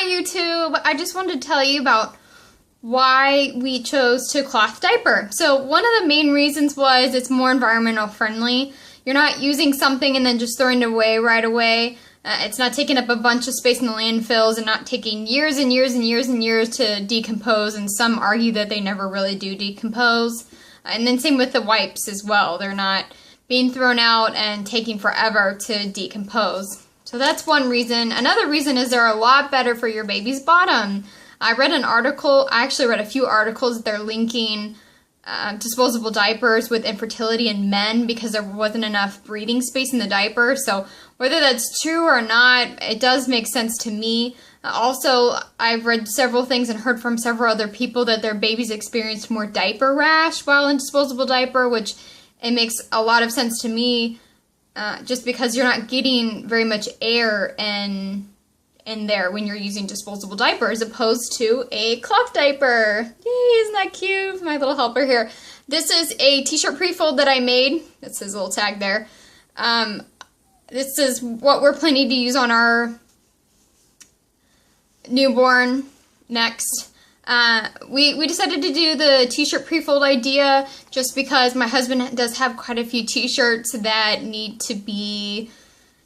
Hi YouTube! I just wanted to tell you about why we chose to cloth diaper. So one of the main reasons was it's more environmental friendly. You're not using something and then just throwing it away right away. It's not taking up a bunch of space in the landfills and not taking years and years and years and years to decompose, and some argue that they never really do decompose. And then same with the wipes as well. They're not being thrown out and taking forever to decompose. So that's one reason. Another reason is they're a lot better for your baby's bottom. I read an article, I actually read a few articles that they're linking disposable diapers with infertility in men because there wasn't enough breathing space in the diaper. So whether that's true or not, it does make sense to me. Also, I've read several things and heard from several other people that their babies experienced more diaper rash while in disposable diaper, which it makes a lot of sense to me. Just because you're not getting very much air in there when you're using disposable diaper as opposed to a cloth diaper. Yay, isn't that cute? My little helper here. This is a t-shirt pre-fold that I made. That says a little tag there. This is what we're planning to use on our newborn next. We decided to do the t-shirt pre-fold idea just because my husband does have quite a few t-shirts that need to be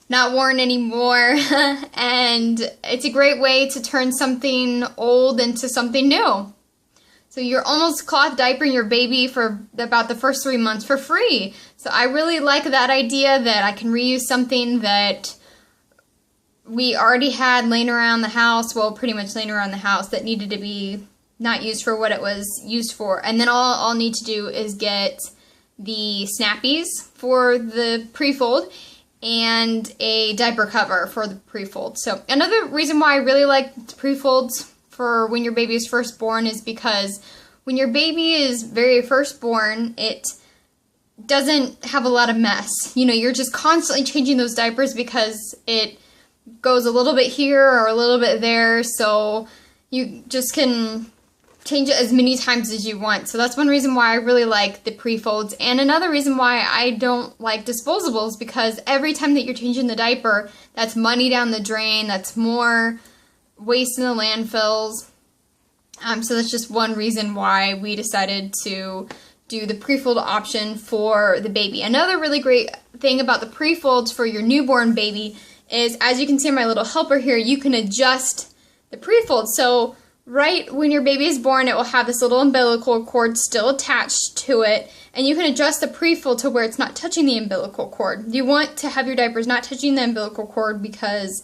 not worn anymore, and it's a great way to turn something old into something new. So you're almost cloth diapering your baby for about the first 3 months for free. So I really like that idea that I can reuse something that we already had laying around the house, well, pretty much laying around the house, that needed to be not used for what it was used for. And then all I'll need to do is get the snappies for the pre-fold and a diaper cover for the pre-fold. So another reason why I really like pre-folds for when your baby is first born is because when your baby is very first born, it doesn't have a lot of mess. You know, you're just constantly changing those diapers because it goes a little bit here or a little bit there, so you just can change it as many times as you want. So that's one reason why I really like the pre-folds. And another reason why I don't like disposables, because every time that you're changing the diaper, that's money down the drain, that's more waste in the landfills. So that's just one reason why we decided to do the pre-fold option for the baby. Another really great thing about the pre-folds for your newborn baby is, as you can see in my little helper here, you can adjust the pre-fold. So right when your baby is born, it will have this little umbilical cord still attached to it, and you can adjust the pre-fold to where it's not touching the umbilical cord. You want to have your diapers not touching the umbilical cord because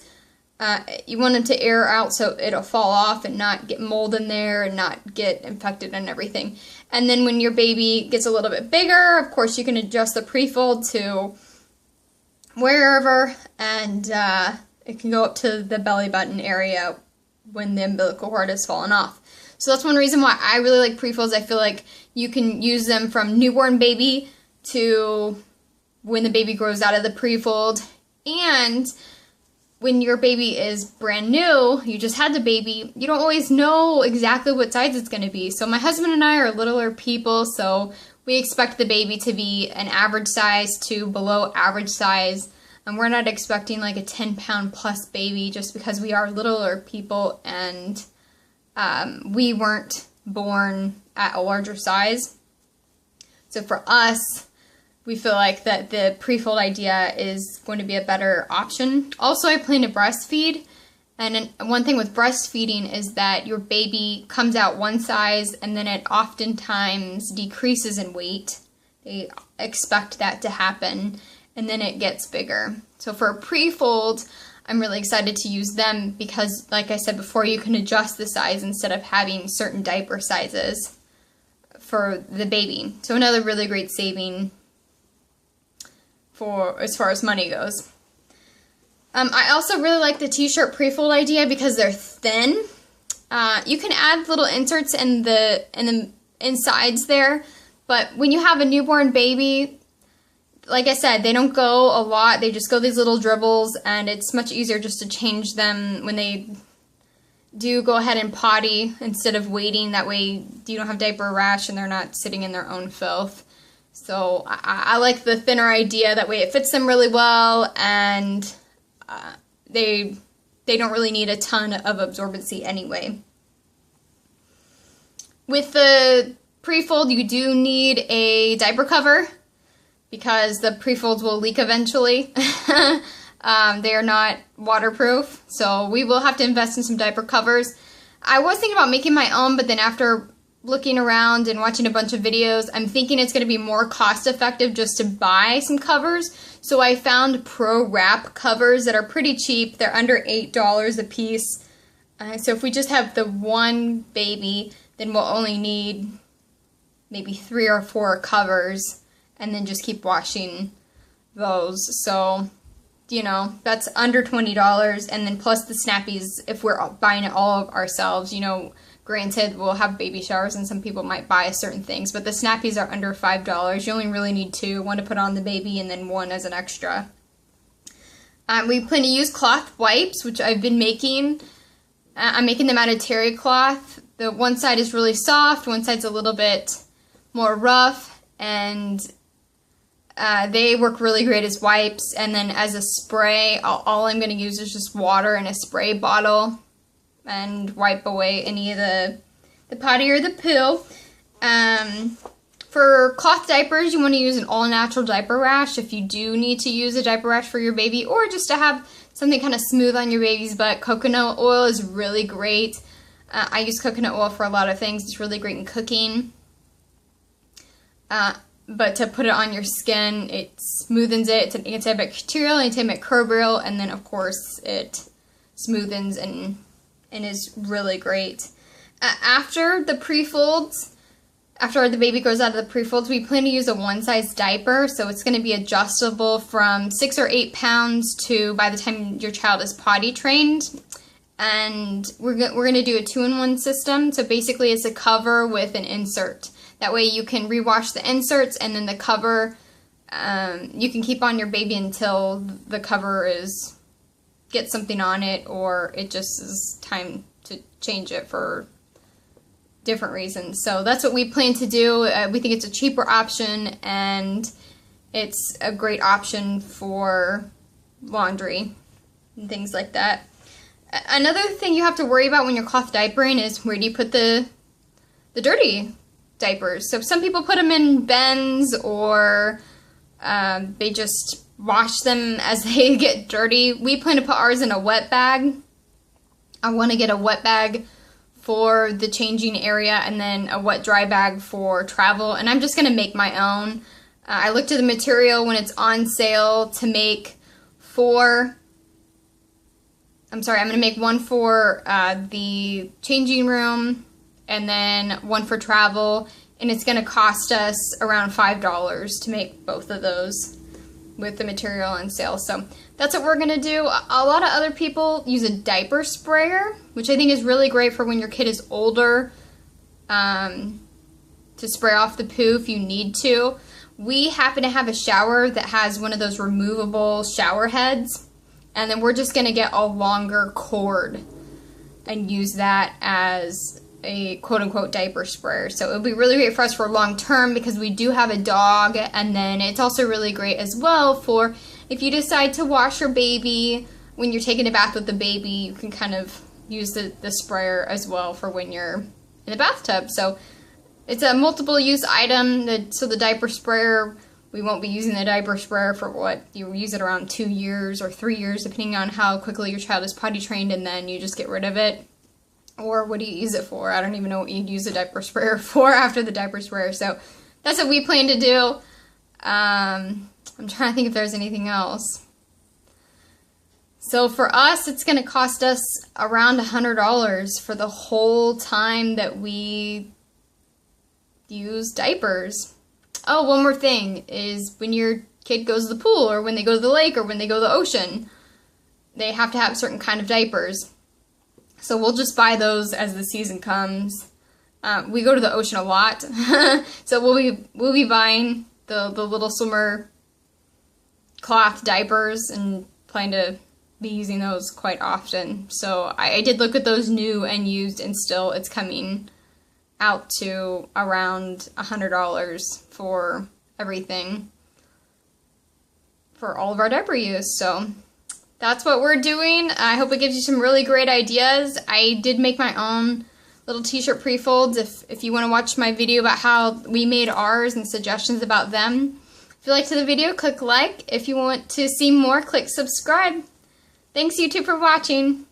you want them to air out so it'll fall off and not get mold in there and not get infected and everything. And then when your baby gets a little bit bigger, of course you can adjust the pre-fold to wherever, and it can go up to the belly button area when the umbilical cord has fallen off. So that's one reason why I really like pre-folds. I feel like you can use them from newborn baby to when the baby grows out of the pre-fold, and when your baby is brand new, you just had the baby, you don't always know exactly what size it's going to be. So my husband and I are littler people, so we expect the baby to be an average size to below average size. And we're not expecting like a 10-pound plus baby just because we are littler people and we weren't born at a larger size. So for us, we feel like that the pre-fold idea is going to be a better option. Also, I plan to breastfeed. And one thing with breastfeeding is that your baby comes out one size and then it oftentimes decreases in weight. They expect that to happen, and then it gets bigger. So for a pre-fold, I'm really excited to use them because, like I said before, you can adjust the size instead of having certain diaper sizes for the baby. So another really great saving for as far as money goes. I also really like the t-shirt pre-fold idea because they're thin. You can add little inserts in the insides there, but when you have a newborn baby, like I said, they don't go a lot. They just go these little dribbles, and it's much easier just to change them when they do go ahead and potty instead of waiting. That way you don't have diaper rash and they're not sitting in their own filth. So I like the thinner idea. That way it fits them really well, and they they don't really need a ton of absorbency anyway. With the pre-fold, you do need a diaper cover because the pre-folds will leak eventually. They are not waterproof, so we will have to invest in some diaper covers. I was thinking about making my own, but then after looking around and watching a bunch of videos, I'm thinking it's going to be more cost effective just to buy some covers. So I found Pro Wrap covers that are pretty cheap. They're under $8 a piece. So if we just have the one baby, then we'll only need maybe 3 or 4 covers and then just keep washing those. So, you know, that's under $20, and then plus the snappies if we're buying it all ourselves. You know, granted, we'll have baby showers and some people might buy certain things, but the snappies are under $5. You only really need 2, one to put on the baby and then one as an extra. We plan to use cloth wipes, which I've been making. I'm making them out of terry cloth. The one side is really soft, one side's a little bit more rough, and they work really great as wipes. And then as a spray, all I'm going to use is just water in a spray bottle and wipe away any of the potty or the poo. For cloth diapers, you want to use an all-natural diaper rash if you do need to use a diaper rash for your baby, or just to have something kind of smooth on your baby's butt. Coconut oil is really great. I use coconut oil for a lot of things. It's really great in cooking. But to put it on your skin, it smoothens it. It's an antibacterial, antimicrobial, and then of course it smoothens and is really great. After the pre-folds, after the baby grows out of the pre-folds, we plan to use a one-size diaper, so it's going to be adjustable from 6 or 8 pounds to by the time your child is potty trained. And we're going to do a 2-in-1 system, so basically it's a cover with an insert. That way you can rewash the inserts, and then the cover, you can keep on your baby until the cover gets something on it, or it just is time to change it for different reasons. So that's what we plan to do. We think it's a cheaper option, and it's a great option for laundry and things like that. Another thing you have to worry about when you're cloth diapering is where do you put the dirty diapers. So some people put them in bins, or they just wash them as they get dirty. We plan to put ours in a wet bag. I want to get a wet bag for the changing area and then a wet dry bag for travel, and I'm just going to make my own. I looked at the material when it's on sale to make 4. I'm sorry, I'm going to make one for the changing room and then one for travel, and it's going to cost us around $5 to make both of those with the material on sale. So that's what we're going to do. A lot of other people use a diaper sprayer, which I think is really great for when your kid is older, to spray off the poo if you need to. We happen to have a shower that has one of those removable shower heads, and then we're just going to get a longer cord and use that as a quote-unquote diaper sprayer. So it'll be really great for us for long term because we do have a dog, and then it's also really great as well for if you decide to wash your baby when you're taking a bath with the baby, you can kind of use the sprayer as well for when you're in the bathtub. So it's a multiple use item. So the diaper sprayer, we won't be using the diaper sprayer for what you use it around 2 years or 3 years, depending on how quickly your child is potty trained, and then you just get rid of it. Or what do you use it for? I don't even know what you'd use a diaper sprayer for after the diaper sprayer. So that's what we plan to do. I'm trying to think if there's anything else. So for us, it's going to cost us around $100 for the whole time that we use diapers. Oh, one more thing is when your kid goes to the pool, or when they go to the lake, or when they go to the ocean, they have to have certain kind of diapers. So we'll just buy those as the season comes. We go to the ocean a lot, so we'll be buying the little swimmer cloth diapers and plan to be using those quite often. So I did look at those new and used, and still it's coming out to around $100 for everything, for all of our diaper use. So that's what we're doing. I hope it gives you some really great ideas. I did make my own little t-shirt pre-folds if you want to watch my video about how we made ours and suggestions about them. If you liked the video, click like. If you want to see more, click subscribe. Thanks YouTube for watching.